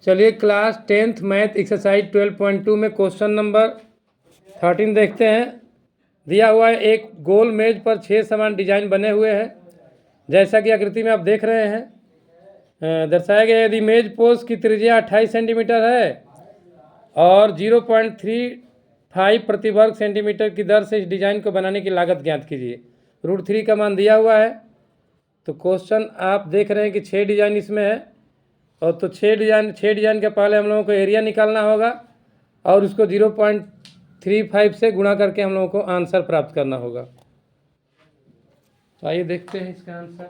चलिए class 10th math exercise 12.2 में question number 13 देखते हैं। दिया हुआ है एक गोल मेज पर 6 समान डिजाइन बने हुए हैं, जैसा कि आकृति में आप देख रहे हैं। दर्शाया गया यदि मेज पोस्ट की त्रिज्या 28 सेंटीमीटर है और 0.35 प्रति वर्ग सेंटीमीटर की दर से इस डिजाइन को बनाने की लागत ज्ञात कीजिए। √3 का मान दिया हुआ है। तो क्वेश्चन आप देख रहे हैं कि 6 डिजाइन इसमें है, और तो 6 डिजाइन के पहले हम लोगों को एरिया निकालना होगा और उसको 0.35 से गुणा करके हम लोगों को आंसर प्राप्त करना होगा। तो आइए देखते हैं इसका आंसर।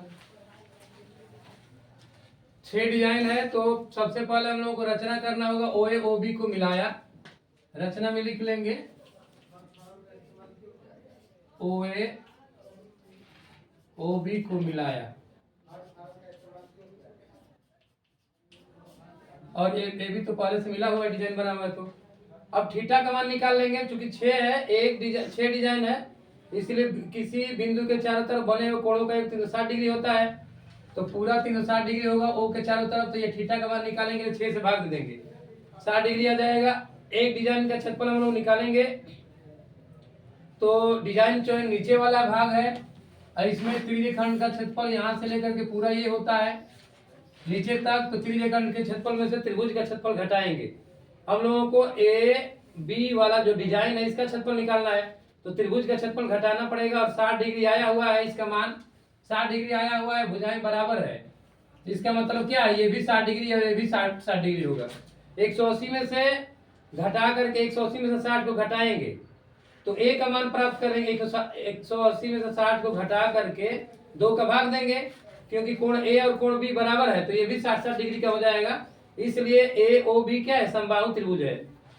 6 डिजाइन है, तो सबसे पहले हम लोगों को रचना करना होगा। OA OB को मिलाया, रचना में लिख लेंगे OA OB को मिलाया, और ये भी तो पहले से मिला हुआ डिजाइन बना हुआ है। तो अब थीटा का मान निकाल लेंगे। चूंकि 6 है, 6 डिजाइन है, इसलिए किसी बिंदु के चारों तरफ बने हुए कोणों का योग 360 डिग्री होता है। तो पूरा 360 डिग्री होगा O के चारों तरफ। तो ये थीटा का मान निकालेंगे, 6 से भाग दे देंगे, 60 डिग्री आ जाएगा। एक डिजाइन का क्षेत्रफल हम लोग निकालेंगे। तो डिजाइन जो नीचे वाला भाग है, और इसमें त्रिज्यखंड का क्षेत्रफल यहाँ से लेकर के पूरा ये होता है नीचे तक। तो त्रिज्यखंड के क्षेत्रफल में से त्रिभुज का क्षेत्रफल घटाएंगे। हम लोगों को AB वाला जो डिजाइन है इसका क्षेत्रफल निकालना है, तो त्रिभुज का क्षेत्रफल घटाना पड़ेगा। और 60 डिग्री आया हुआ है, इसका मान 60 डिग्री आया हुआ है, भुजाएं बराबर है। इसका मतलब क्या है, ये भी 60 डिग्री और ये भी 60 डिग्री होगा। 180 में से घटा करके 180 में से 60 को घटाएंगे तो A का मान प्राप्त करेंगे। 180 में से 60 को घटा करके 2 का भाग देंगे, क्योंकि कोण A और कोण B बराबर है, तो ये भी 60 डिग्री का हो जाएगा। इसलिए AOB क्या है, समबाहु त्रिभुज है।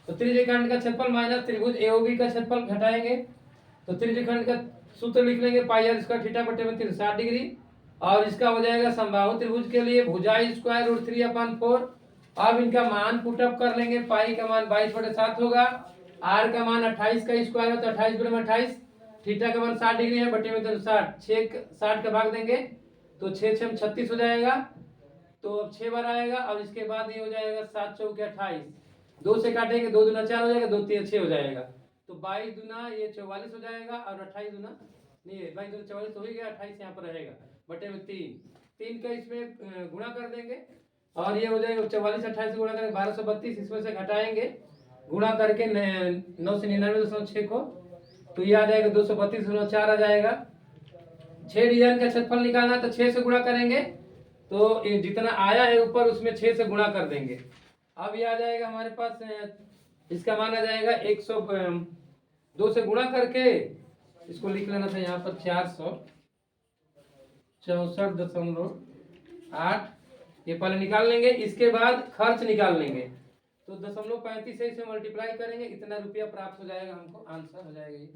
तो त्रिज्यखंड का क्षेत्रफल माइनस त्रिभुज AOB का क्षेत्रफल घटाएंगे। तो त्रिज्यखंड का सूत्र लिख लेंगे πr² थीटा बटे में 360 डिग्री, और इसका हो जाएगा समबाहु त्रिभुज के लिए भुजाई स्क्वायर √3/4। अब इनका मान पुटअप कर लेंगे। पाई का मान 22/7 होगा, आर का मान 28 का स्क्वायर है, तो 28 गुणे में 28। थीटा का मान 60 डिग्री है, बटे में 360, 60 का भाग देंगे तो 6 6 36 हो जाएगा। तो अब 6 बार आएगा, और इसके बाद ये हो जाएगा 7 चौके 28, 2 से काटेंगे, 2 दूना 4 हो जाएगा, 2 3 6 हो जाएगा। तो 22 दूना ये 44 हो जाएगा, और 28 दूना नहीं है, 22 दूना 44 हो ही गया, 28 यहाँ पर रहेगा, बटे में 3 का इसमें गुणा कर देंगे, और ये हो जाएगा 44 28 से गुणा करेंगे 1232। इसमें से घटाएंगे गुणा करके 9 से 99.6 को, तो ये आ जाएगा 232/4 आ जाएगा। 6 डिजाइन का क्षेत्रफल निकालना है, तो 6 से गुणा करेंगे, तो जितना आया है ऊपर उसमें 6 से गुणा कर देंगे। अब ये आ जाएगा हमारे पास, इसका मान आ जाएगा 102 से गुणा करके इसको लिख लेना था यहाँ पर 464.8। ये पहले निकाल लेंगे, इसके बाद खर्च निकाल लेंगे। तो 0.35 से इसे मल्टीप्लाई करेंगे, इतना रुपया प्राप्त हो जाएगा, हमको आंसर हो जाएगा ये।